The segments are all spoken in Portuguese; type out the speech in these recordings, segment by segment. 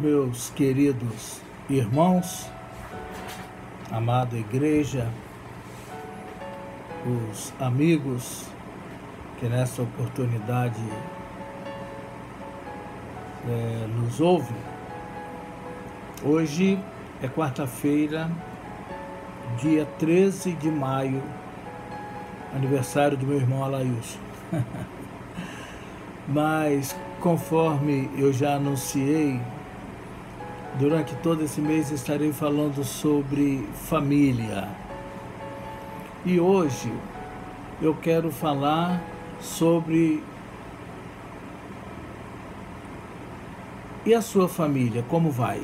Meus queridos irmãos, amada igreja, os amigos que nessa oportunidade nos ouvem. Hoje é quarta-feira, dia 13 de maio, aniversário do meu irmão Alailson. Mas, conforme eu já anunciei, durante todo esse mês estarei falando sobre família. E hoje eu quero falar sobre e a sua família, como vai?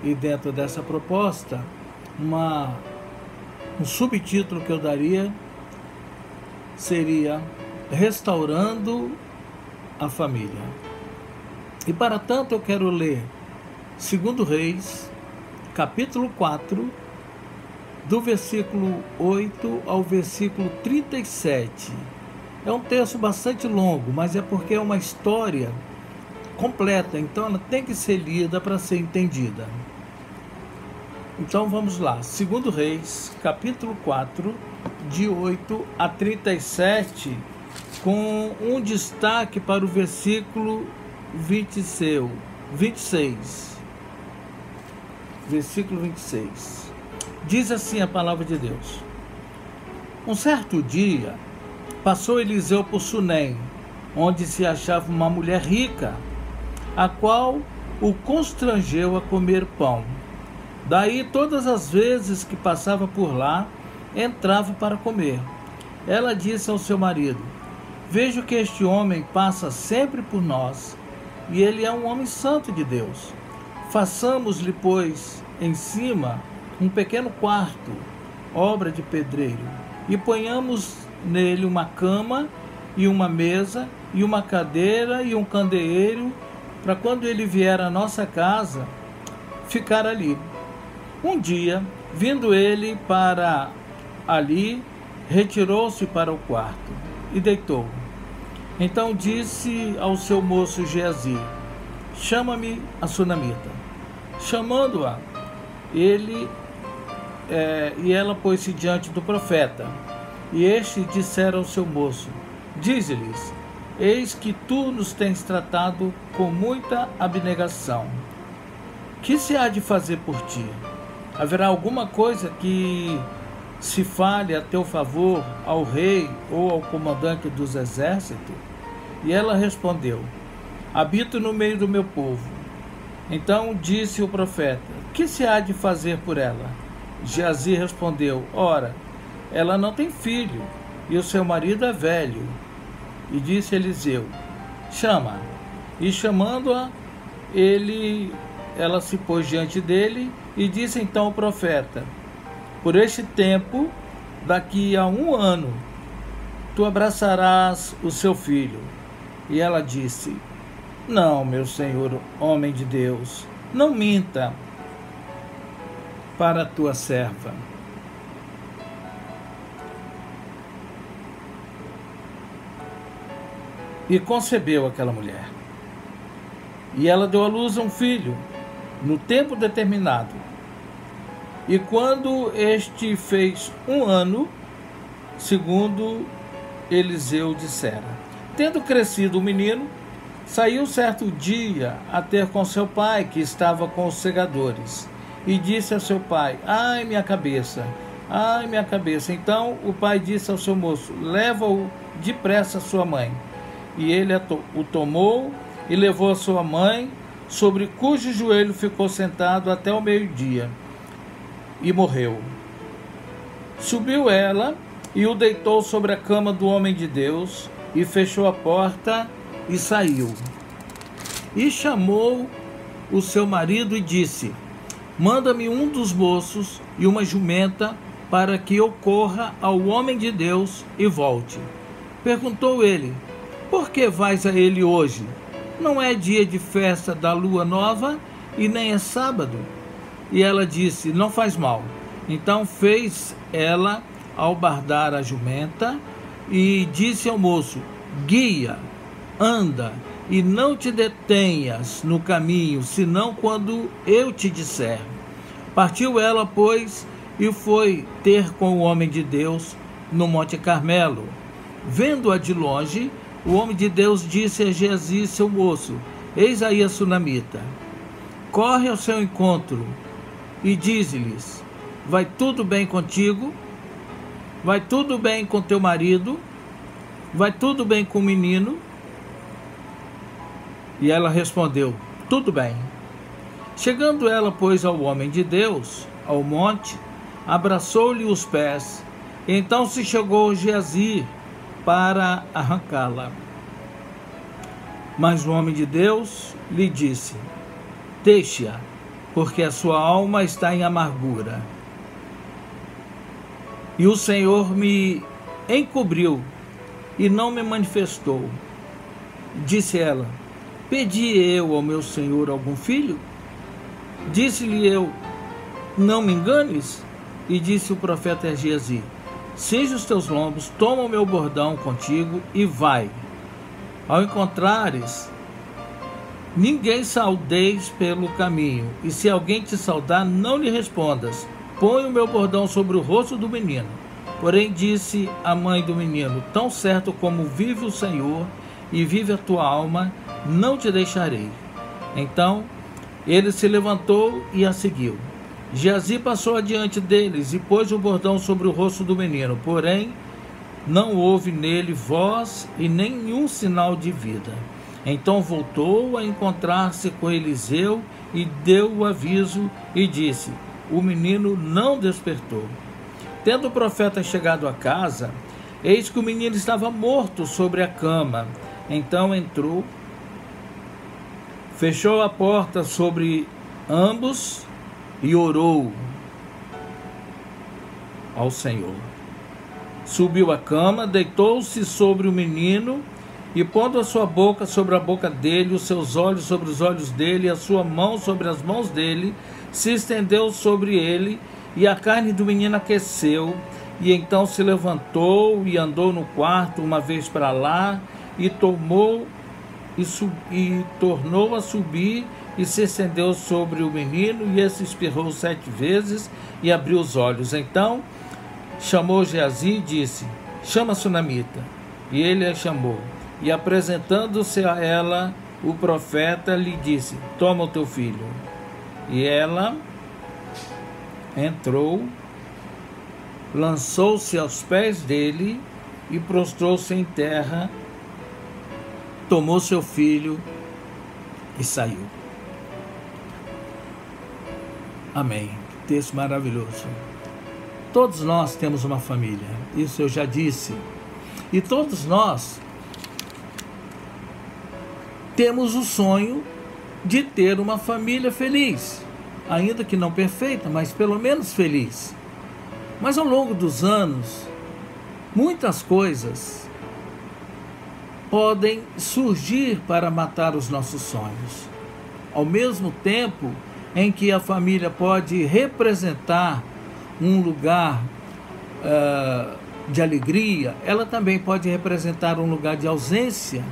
E dentro dessa proposta, um subtítulo que eu daria seria Restaurando a Família. E para tanto eu quero ler 2 Reis, capítulo 4, do versículo 8 ao versículo 37. É um texto bastante longo, mas é porque é uma história completa, então ela tem que ser lida para ser entendida. Então vamos lá, 2 Reis, capítulo 4, de 8 a 37, com um destaque para o versículo 26. Versículo 26. Diz assim a palavra de Deus: Um certo dia, passou Eliseu por Sunem, onde se achava uma mulher rica, a qual o constrangeu a comer pão. Daí, todas as vezes que passava por lá, entrava para comer. Ela disse ao seu marido: Vejo que este homem passa sempre por nós, e ele é um homem santo de Deus. Façamos-lhe, pois, em cima um pequeno quarto, obra de pedreiro, e ponhamos nele uma cama, e uma mesa, e uma cadeira, e um candeeiro, para quando ele vier à nossa casa, ficar ali. Um dia, vindo ele para ali, retirou-se para o quarto e deitou. Então disse ao seu moço Geazi: Chama-me a sunamita. Chamando-a, e ela pôs-se diante do profeta. E este dissera ao seu moço: Dize-lhes: Eis que tu nos tens tratado com muita abnegação. Que se há de fazer por ti? Haverá alguma coisa que se fale a teu favor ao rei ou ao comandante dos exércitos? E ela respondeu: Habito no meio do meu povo. Então disse o profeta: Que se há de fazer por ela? Geazi respondeu: Ora, ela não tem filho, e o seu marido é velho. E disse Eliseu: Chama. E chamando-a, ela se pôs diante dele, e disse então ao profeta: Por este tempo, daqui a 1 ano, tu abraçarás o seu filho. E ela disse: Não, meu senhor, homem de Deus, não minta para a tua serva. E concebeu aquela mulher. E ela deu à luz a um filho, no tempo determinado. E quando este fez 1 ano, segundo Eliseu dissera, tendo crescido o menino, saiu certo dia a ter com seu pai, que estava com os segadores, e disse a seu pai: Ai, minha cabeça, ai, minha cabeça. Então o pai disse ao seu moço: Leva-o depressa a sua mãe. E ele o tomou e levou a sua mãe, sobre cujo joelho ficou sentado até o meio-dia, e morreu. Subiu ela e o deitou sobre a cama do homem de Deus, e fechou a porta e saiu. E chamou o seu marido e disse: Manda-me um dos moços e uma jumenta, para que eu corra ao homem de Deus e volte. Perguntou ele: Por que vais a ele hoje? Não é dia de festa da lua nova, e nem é sábado. E ela disse: Não faz mal. Então fez ela albardar a jumenta, e disse ao moço: Guia, anda. e não te detenhas no caminho, senão quando eu te disser. Partiu ela, pois, e foi ter com o homem de Deus no Monte Carmelo. Vendo-a de longe, o homem de Deus disse a Geazi, seu moço: eis aí a sunamita. Corre ao seu encontro e dize-lhes: vai tudo bem contigo? Vai tudo bem com teu marido? Vai tudo bem com o menino? E ela respondeu: tudo bem. Chegando ela, pois, ao homem de Deus, ao monte, abraçou-lhe os pés. Então se chegou Geazi para arrancá-la. Mas o homem de Deus lhe disse: deixe-a, porque a sua alma está em amargura. E o Senhor me encobriu e não me manifestou. Disse ela: pedi eu ao meu senhor algum filho? Disse-lhe eu: não me enganes. E disse o profeta a Geazi: cinge os teus lombos, toma o meu bordão contigo e vai. Ao encontrares, ninguém saudeis pelo caminho, e se alguém te saudar, não lhe respondas. Põe o meu bordão sobre o rosto do menino. Porém disse a mãe do menino: tão certo como vive o Senhor e vive a tua alma, não te deixarei. Então ele se levantou e a seguiu. Geazi passou adiante deles e pôs o bordão sobre o rosto do menino, porém não houve nele voz e nenhum sinal de vida. Então voltou a encontrar-se com Eliseu e deu o aviso e disse: o menino não despertou. Tendo o profeta chegado à casa, eis que o menino estava morto sobre a cama. Então entrou, fechou a porta sobre ambos e orou ao Senhor. Subiu à cama, deitou-se sobre o menino e, pondo a sua boca sobre a boca dele, os seus olhos sobre os olhos dele, e a sua mão sobre as mãos dele, se estendeu sobre ele, e a carne do menino aqueceu. E então se levantou e andou no quarto uma vez para lá, e tornou a subir, e se estendeu sobre o menino, e esse espirrou 7 vezes e abriu os olhos. Então chamou Geazi e disse: chama a sunamita. E ele a chamou, e apresentando-se a ela, o profeta lhe disse: toma o teu filho. E ela entrou, lançou-se aos pés dele e prostrou-se em terra, tomou seu filho e saiu. Amém. Texto maravilhoso. Todos nós temos uma família, isso eu já disse. E todos nós temos o sonho de ter uma família feliz, ainda que não perfeita, mas pelo menos feliz. Mas ao longo dos anos, muitas coisas podem surgir para matar os nossos sonhos. Ao mesmo tempo em que a família pode representar um lugar de alegria, ela também pode representar um lugar de ausência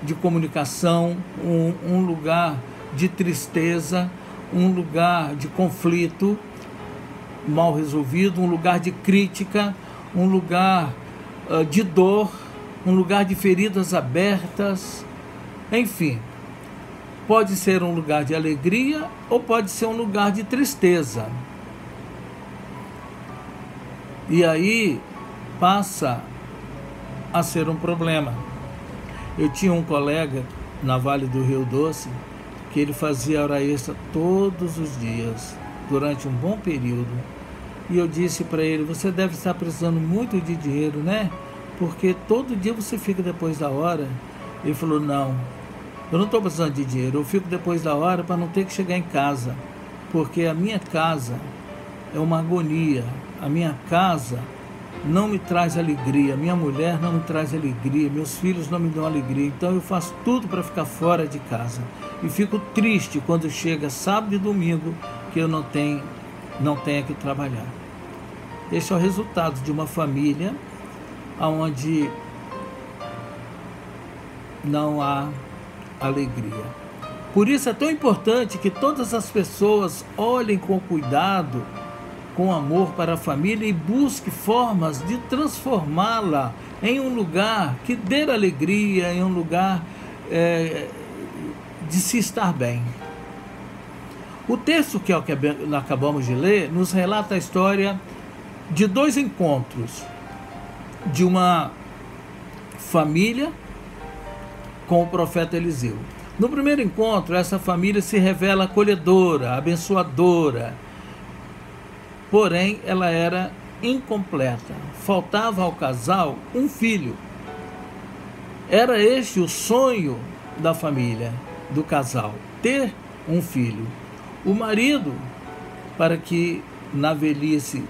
de comunicação, um lugar de tristeza, um lugar de conflito mal resolvido, um lugar de crítica, um lugar de dor, um lugar de feridas abertas, enfim. Pode ser um lugar de alegria ou pode ser um lugar de tristeza. E aí passa a ser um problema. Eu tinha um colega na Vale do Rio Doce que ele fazia hora extra todos os dias, durante um bom período. E eu disse para ele: você deve estar precisando muito de dinheiro, né? Porque todo dia você fica depois da hora. Ele falou: não, eu não estou precisando de dinheiro, eu fico depois da hora para não ter que chegar em casa, porque a minha casa é uma agonia, a minha casa não me traz alegria, minha mulher não me traz alegria, meus filhos não me dão alegria, então eu faço tudo para ficar fora de casa e fico triste quando chega sábado e domingo que eu não tenha que trabalhar. Esse é o resultado de uma família onde não há alegria. Por isso é tão importante que todas as pessoas olhem com cuidado, com amor para a família e busquem formas de transformá-la em um lugar que dê alegria, em um lugar de se estar bem. O texto que acabamos de ler nos relata a história de 2 encontros de uma família com o profeta Eliseu. No primeiro encontro, essa família se revela acolhedora, abençoadora, porém ela era incompleta. Faltava ao casal um filho. Era este o sonho da família, do casal, ter um filho. O marido, para que na velhice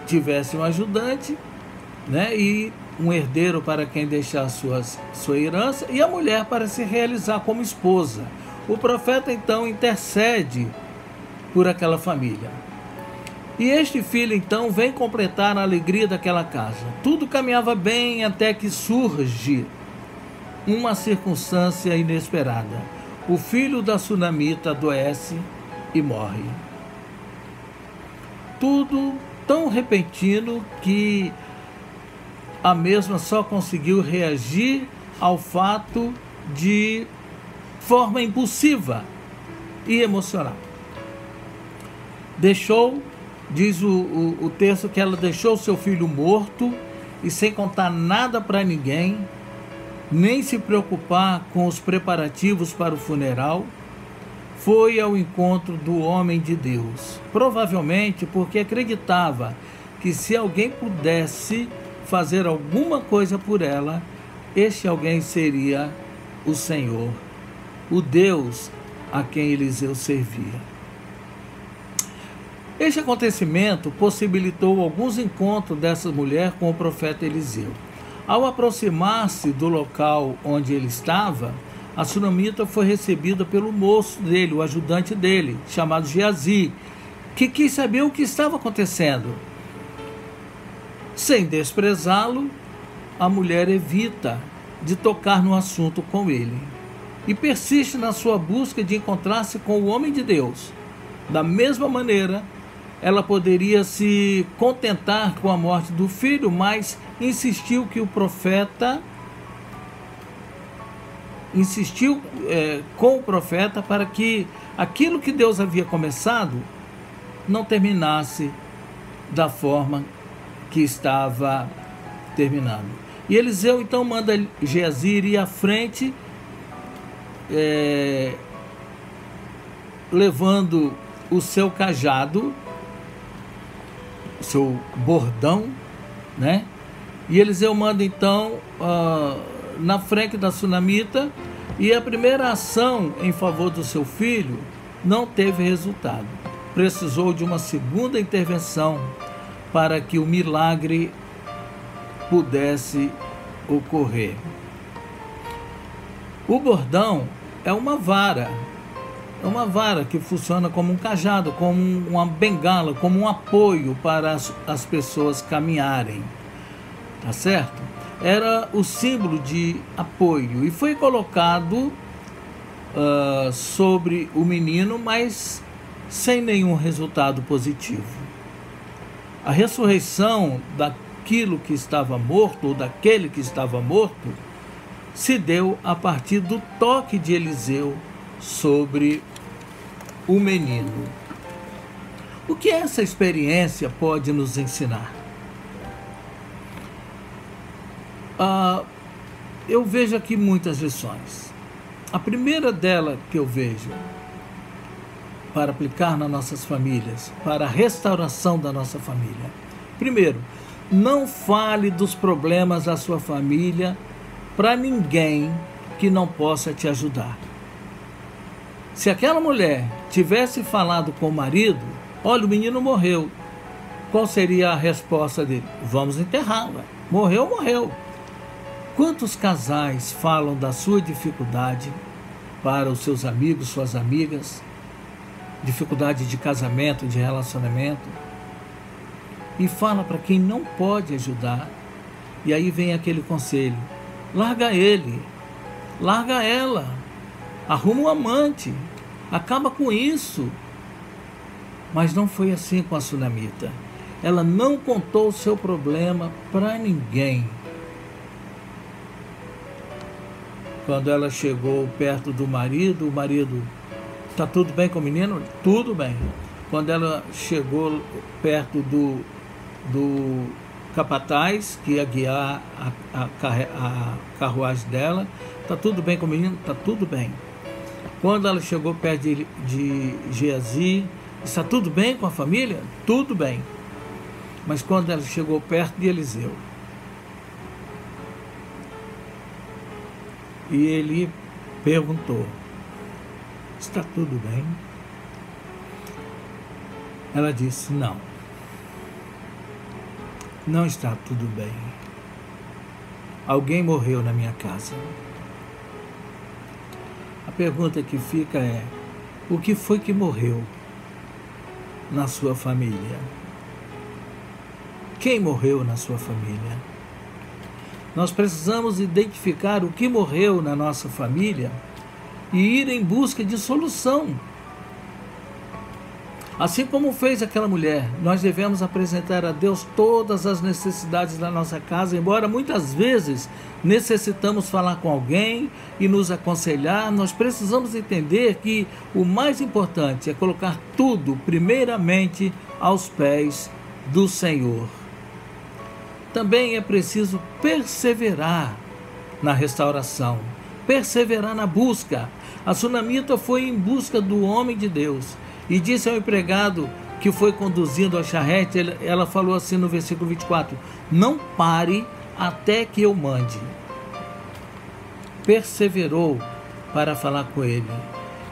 tivesse um ajudante, né, e um herdeiro para quem deixar sua herança, e a mulher para se realizar como esposa. O profeta então intercede por aquela família. E este filho então vem completar a alegria daquela casa. Tudo caminhava bem até que surge uma circunstância inesperada. O filho da sunamita adoece e morre. Tudo tão repentino que a mesma só conseguiu reagir ao fato de forma impulsiva e emocional. Diz o texto que ela deixou seu filho morto e sem contar nada para ninguém, nem se preocupar com os preparativos para o funeral, foi ao encontro do homem de Deus, provavelmente porque acreditava que se alguém pudesse fazer alguma coisa por ela, este alguém seria o Senhor, o Deus a quem Eliseu servia. Este acontecimento possibilitou alguns encontros dessa mulher com o profeta Eliseu. Ao aproximar-se do local onde ele estava, a sunamita foi recebida pelo moço dele, o ajudante dele, chamado Geazi, que quis saber o que estava acontecendo. Sem desprezá-lo, a mulher evita de tocar no assunto com ele e persiste na sua busca de encontrar-se com o homem de Deus. Da mesma maneira, ela poderia se contentar com a morte do filho, mas insistiu com o profeta para que aquilo que Deus havia começado não terminasse da forma que estava terminando. E Eliseu então manda Geazi ir à frente, levando o seu cajado, o seu bordão, né? E Eliseu manda então na frente da sunamita, e a primeira ação em favor do seu filho não teve resultado. Precisou de uma segunda intervenção para que o milagre pudesse ocorrer. O bordão é uma vara que funciona como um cajado, como uma bengala, como um apoio para as pessoas caminharem, tá certo? Era o símbolo de apoio e foi colocado sobre o menino, mas sem nenhum resultado positivo. A ressurreição daquilo que estava morto, ou daquele que estava morto, se deu a partir do toque de Eliseu sobre o menino. O que essa experiência pode nos ensinar? Eu vejo aqui muitas lições. A primeira dela que eu vejo para aplicar nas nossas famílias, para a restauração da nossa família. Primeiro, não fale dos problemas da sua família para ninguém que não possa te ajudar. Se aquela mulher tivesse falado com o marido, olha, o menino morreu, qual seria a resposta dele? Vamos enterrar, ué. Morreu. Quantos casais falam da sua dificuldade para os seus amigos, suas amigas, dificuldade de casamento, de relacionamento, e fala para quem não pode ajudar, e aí vem aquele conselho: larga ele, larga ela, arruma um amante, acaba com isso. Mas não foi assim com a sunamita. Ela não contou o seu problema para ninguém. Quando ela chegou perto do marido, o marido: tá tudo bem com o menino? Tudo bem. Quando ela chegou perto do capataz, que ia guiar a carruagem dela: tá tudo bem com o menino? Tá tudo bem. Quando ela chegou perto de Geazi, está tudo bem com a família? Tudo bem. Mas quando ela chegou perto de Eliseu, e ele perguntou: está tudo bem? Ela disse: não, não está tudo bem. Alguém morreu na minha casa. A pergunta que fica é: o que foi que morreu na sua família? Quem morreu na sua família? Nós precisamos identificar o que morreu na nossa família e ir em busca de solução. Assim como fez aquela mulher, nós devemos apresentar a Deus todas as necessidades da nossa casa, embora muitas vezes necessitamos falar com alguém e nos aconselhar. Nós precisamos entender que o mais importante é colocar tudo primeiramente aos pés do Senhor. Também é preciso perseverar na restauração, perseverar na busca. A sunamita foi em busca do homem de Deus e disse ao empregado que foi conduzindo a charrete, ela falou assim no versículo 24: não pare até que eu mande. Perseverou para falar com ele.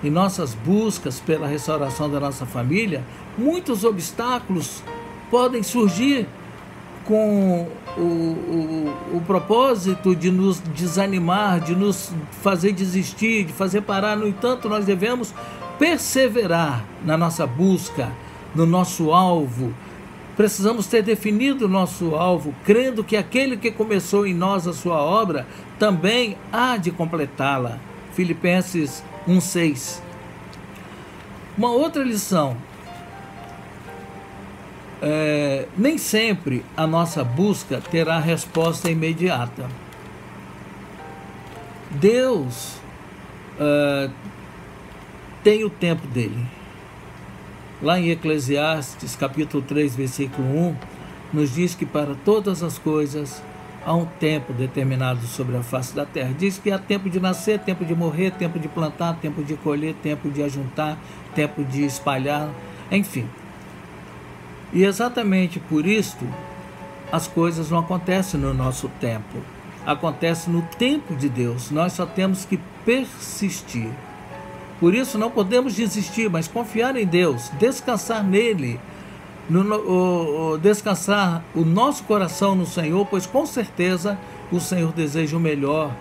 Em nossas buscas pela restauração da nossa família, muitos obstáculos podem surgir com o propósito de nos desanimar, de nos fazer desistir, de fazer parar. No entanto, nós devemos perseverar na nossa busca, no nosso alvo. Precisamos ter definido o nosso alvo, crendo que aquele que começou em nós a sua obra também há de completá-la. Filipenses 1:6. Uma outra lição: nem sempre a nossa busca terá resposta imediata. Deus tem o tempo dele. Lá em Eclesiastes capítulo 3, versículo 1, nos diz que para todas as coisas há um tempo determinado sobre a face da terra. Diz que há tempo de nascer, tempo de morrer, tempo de plantar, tempo de colher, tempo de ajuntar, tempo de espalhar, enfim. E exatamente por isto, as coisas não acontecem no nosso tempo. Acontece no tempo de Deus. Nós só temos que persistir. Por isso não podemos desistir, mas confiar em Deus, descansar nele, descansar o nosso coração no Senhor, pois com certeza o Senhor deseja o melhor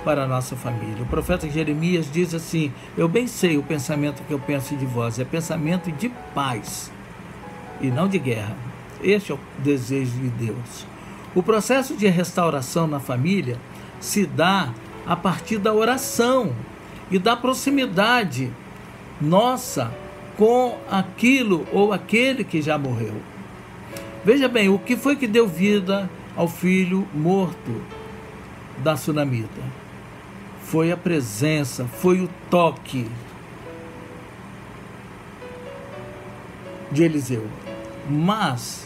para a nossa família. O profeta Jeremias diz assim: eu bem sei o pensamento que eu penso de vós, é pensamento de paz e não de guerra. Este é o desejo de Deus. O processo de restauração na família se dá a partir da oração e da proximidade nossa com aquilo ou aquele que já morreu. Veja bem, o que foi que deu vida ao filho morto da sunamita? Foi a presença, foi o toque de Eliseu. Mas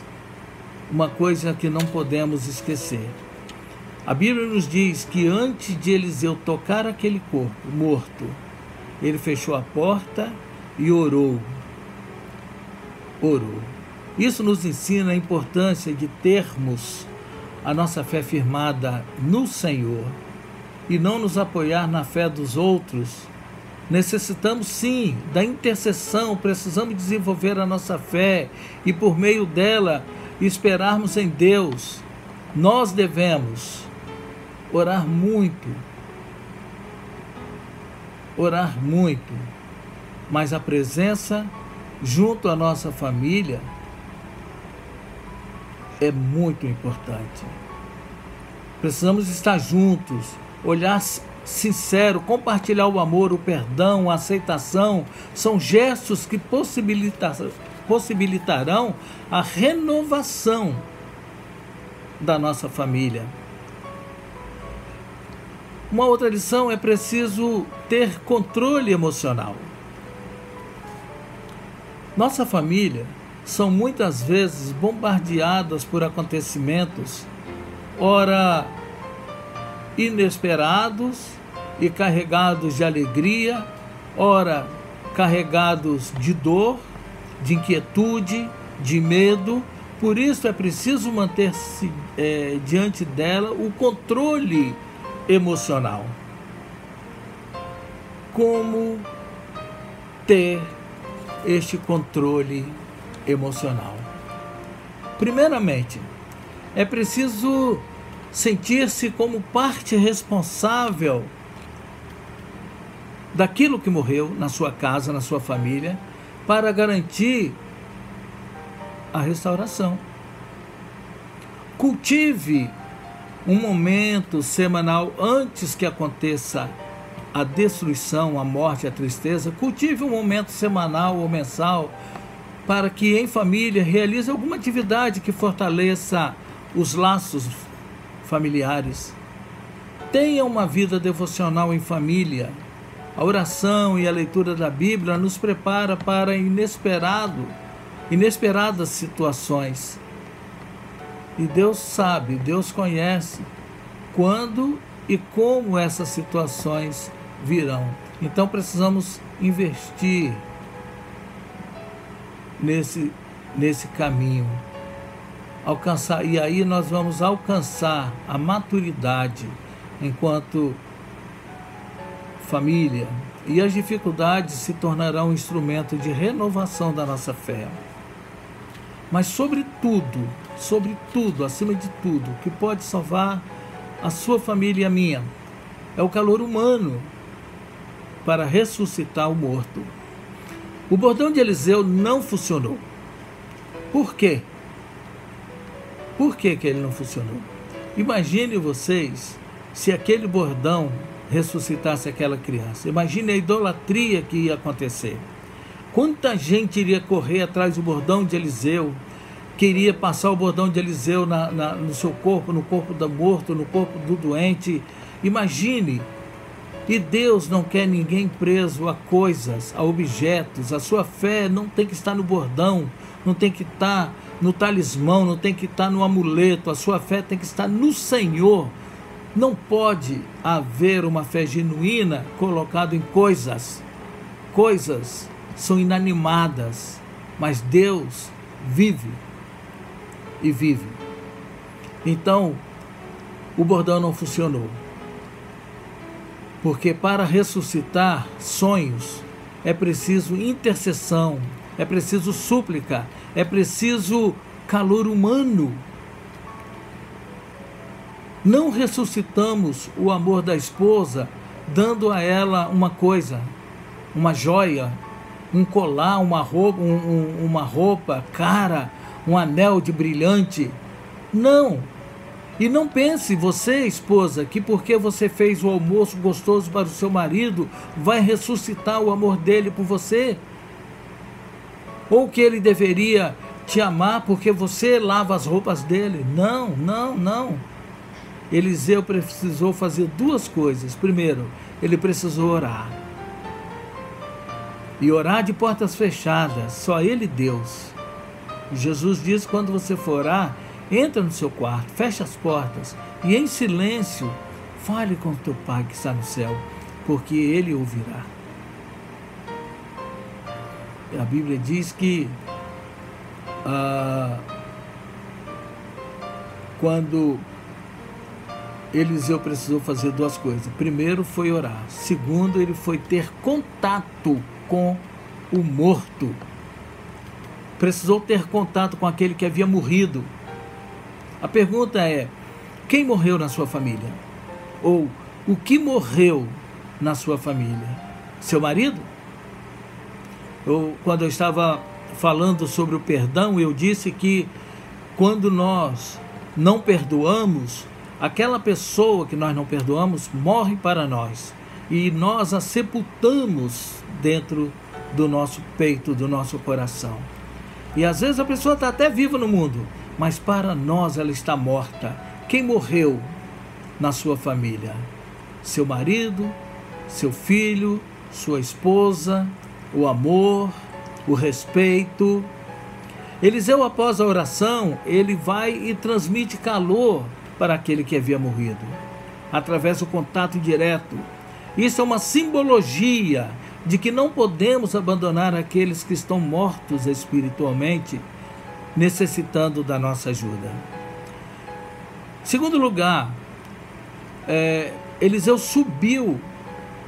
uma coisa que não podemos esquecer: a Bíblia nos diz que antes de Eliseu tocar aquele corpo morto, ele fechou a porta e orou. Isso nos ensina a importância de termos a nossa fé firmada no Senhor e não nos apoiar na fé dos outros. Necessitamos sim da intercessão, precisamos desenvolver a nossa fé e por meio dela esperarmos em Deus. Nós devemos orar muito, mas a presença junto à nossa família é muito importante. Precisamos estar juntos, olhar sincero, compartilhar o amor, o perdão, a aceitação, são gestos que possibilitarão a renovação da nossa família. Uma outra lição: é preciso ter controle emocional. Nossa família são muitas vezes bombardeadas por acontecimentos, ora inesperados e carregados de alegria, ora carregados de dor, de inquietude, de medo. Por isso é preciso manter-se diante dela o controle emocional. Como ter este controle emocional? Primeiramente, é preciso sentir-se como parte responsável daquilo que morreu na sua casa, na sua família, para garantir a restauração. Cultive um momento semanal antes que aconteça a destruição, a morte, a tristeza. Cultive um momento semanal ou mensal para que em família realize alguma atividade que fortaleça os laços familiares. Tenha uma vida devocional em família. A oração e a leitura da Bíblia nos prepara para inesperadas situações. E Deus sabe, Deus conhece quando e como essas situações virão. Então precisamos investir nesse caminho. E aí nós vamos alcançar a maturidade enquanto família, e as dificuldades se tornarão um instrumento de renovação da nossa fé. Mas sobretudo, acima de tudo, o que pode salvar a sua família e a minha é o calor humano para ressuscitar o morto. O bordão de Eliseu não funcionou. Por quê? Por que ele não funcionou? Imagine vocês se aquele bordão ressuscitasse aquela criança. Imagine a idolatria que ia acontecer. Quanta gente iria correr atrás do bordão de Eliseu, queria passar o bordão de Eliseu no seu corpo, no corpo do morto, no corpo do doente. Imagine. E Deus não quer ninguém preso a coisas, a objetos. A sua fé não tem que estar no bordão, não tem que estar no talismã, não tem que estar no amuleto. A sua fé tem que estar no Senhor. Não pode haver uma fé genuína colocada em coisas. Coisas são inanimadas, mas Deus vive e vive. Então, o bordão não funcionou. Porque para ressuscitar sonhos é preciso intercessão, é preciso súplica, é preciso calor humano. Não ressuscitamos o amor da esposa dando a ela uma coisa, uma joia, um colar, uma roupa cara, um anel de brilhante. Não. E não pense você, esposa, que porque você fez o almoço gostoso para o seu marido, vai ressuscitar o amor dele por você. Ou que ele deveria te amar porque você lava as roupas dele. Não, não, não. Eliseu precisou fazer duas coisas. Primeiro, ele precisou orar. E orar de portas fechadas, só ele e Deus. Jesus diz: quando você for orar, entra no seu quarto, fecha as portas e em silêncio fale com o teu Pai que está no céu, porque Ele ouvirá. A Bíblia diz que quando Eliseu precisou fazer duas coisas. Primeiro foi orar. Segundo, ele foi ter contato com o morto. Precisou ter contato com aquele que havia morrido. A pergunta é: quem morreu na sua família? Ou o que morreu na sua família? Seu marido? Quando eu estava falando sobre o perdão, eu disse que quando nós não perdoamos, aquela pessoa que nós não perdoamos morre para nós e nós a sepultamos dentro do nosso peito, do nosso coração. E às vezes a pessoa está até viva no mundo, mas para nós ela está morta. Quem morreu na sua família? Seu marido, seu filho, sua esposa, o amor, o respeito. Eliseu, após a oração, ele vai e transmite calor para aquele que havia morrido, através do contato direto. Isso é uma simbologia de que não podemos abandonar aqueles que estão mortos espiritualmente, necessitando da nossa ajuda. Segundo lugar, Eliseu subiu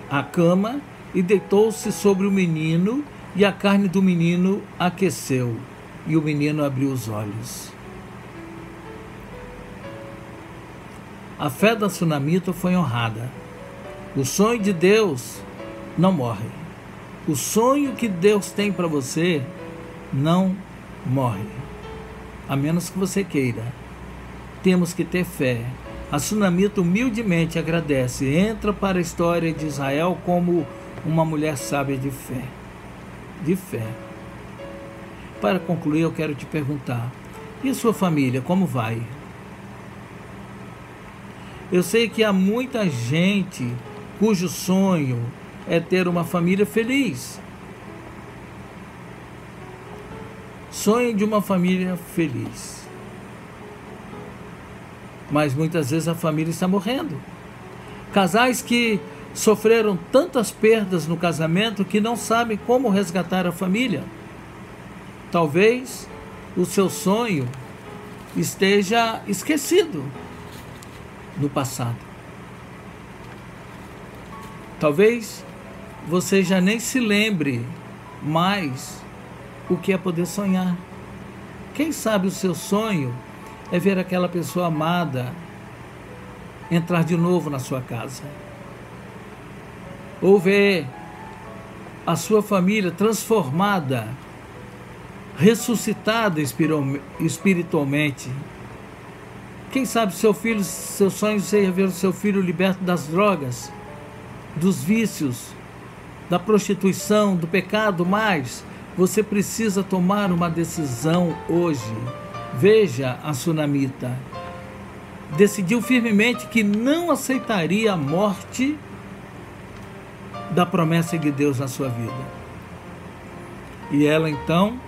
à cama e deitou-se sobre o menino, e a carne do menino aqueceu, e o menino abriu os olhos. A fé da sunamita foi honrada. O sonho de Deus não morre. O sonho que Deus tem para você não morre, a menos que você queira. Temos que ter fé. A sunamita humildemente agradece, entra para a história de Israel como uma mulher sábia de fé. De fé. Para concluir, eu quero te perguntar: e a sua família, como vai? Eu sei que há muita gente cujo sonho é ter uma família feliz. Sonho de uma família feliz. Mas muitas vezes a família está morrendo. Casais que sofreram tantas perdas no casamento que não sabem como resgatar a família. Talvez o seu sonho esteja esquecido no passado. Talvez você já nem se lembre mais o que é poder sonhar. Quem sabe o seu sonho é ver aquela pessoa amada entrar de novo na sua casa, ou ver a sua família transformada, ressuscitada espiritualmente. Quem sabe seu sonho seja ver o seu filho liberto das drogas, dos vícios, da prostituição, do pecado, mas você precisa tomar uma decisão hoje. Veja a sunamita. Decidiu firmemente que não aceitaria a morte da promessa de Deus na sua vida. E ela então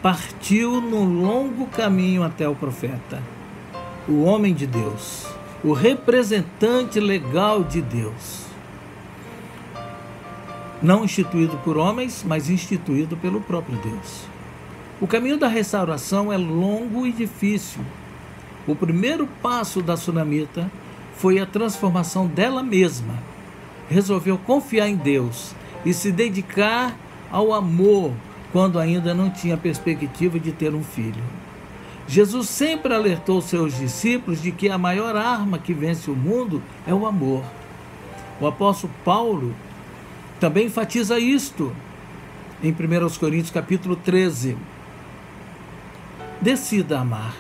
partiu num longo caminho até o profeta, o homem de Deus, o representante legal de Deus. Não instituído por homens, mas instituído pelo próprio Deus. O caminho da restauração é longo e difícil. O primeiro passo da sunamita foi a transformação dela mesma. Resolveu confiar em Deus e se dedicar ao amor quando ainda não tinha perspectiva de ter um filho. Jesus sempre alertou seus discípulos de que a maior arma que vence o mundo é o amor. O apóstolo Paulo também enfatiza isto em 1 Coríntios capítulo 13. Decida amar.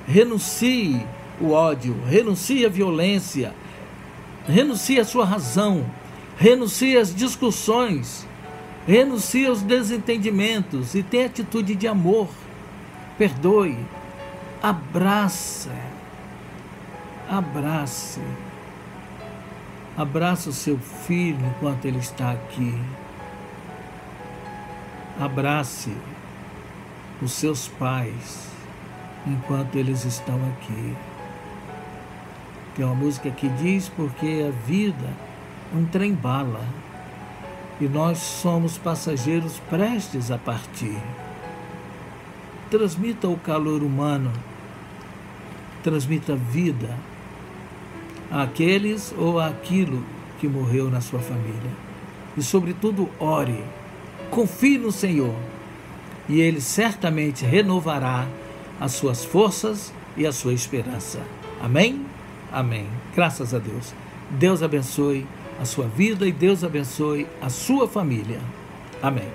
Renuncie o ódio, renuncie a violência, renuncie a sua razão, renuncie às discussões, renuncie aos desentendimentos e tenha atitude de amor. Perdoe, abraça, abraça o seu filho enquanto ele está aqui. Abrace os seus pais enquanto eles estão aqui. Tem uma música que diz: porque a vida é um trem-bala e nós somos passageiros prestes a partir. Transmita o calor humano, transmita vida àqueles ou àquilo que morreu na sua família. E sobretudo ore, confie no Senhor e Ele certamente renovará as suas forças e a sua esperança. Amém? Amém. Graças a Deus. Deus abençoe a sua vida e Deus abençoe a sua família. Amém.